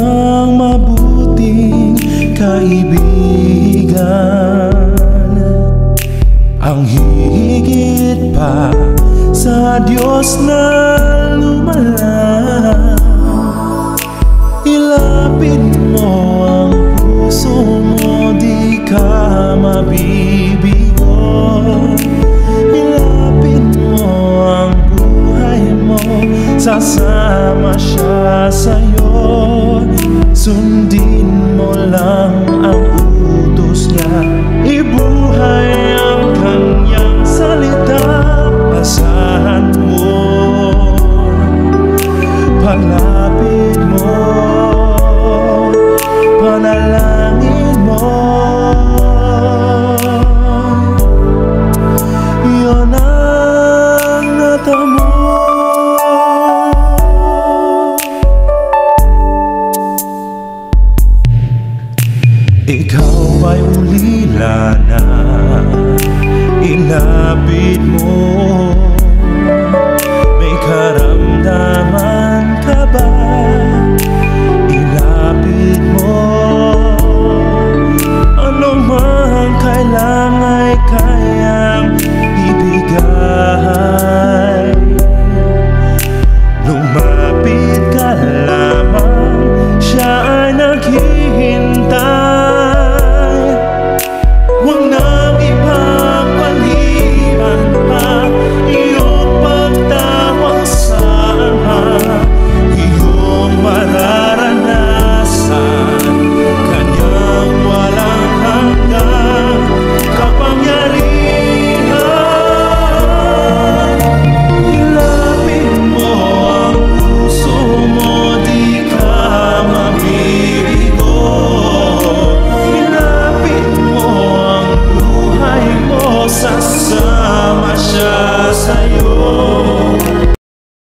kang mabuting kaibigan, ang higit pa sa Diyos na lumala. Ilapit mo ang puso mo, di ka mabibigo. Ilapit mo ang buhay mo, sasama siya sa'yo. Sundin mo lang ang utos niya, ibuhay ang kanyang salita. Asahan mo, palapit mo, panalangin mo, yun ang natamo. Ikaw ay ulila na, ilapit mo, may karamdaman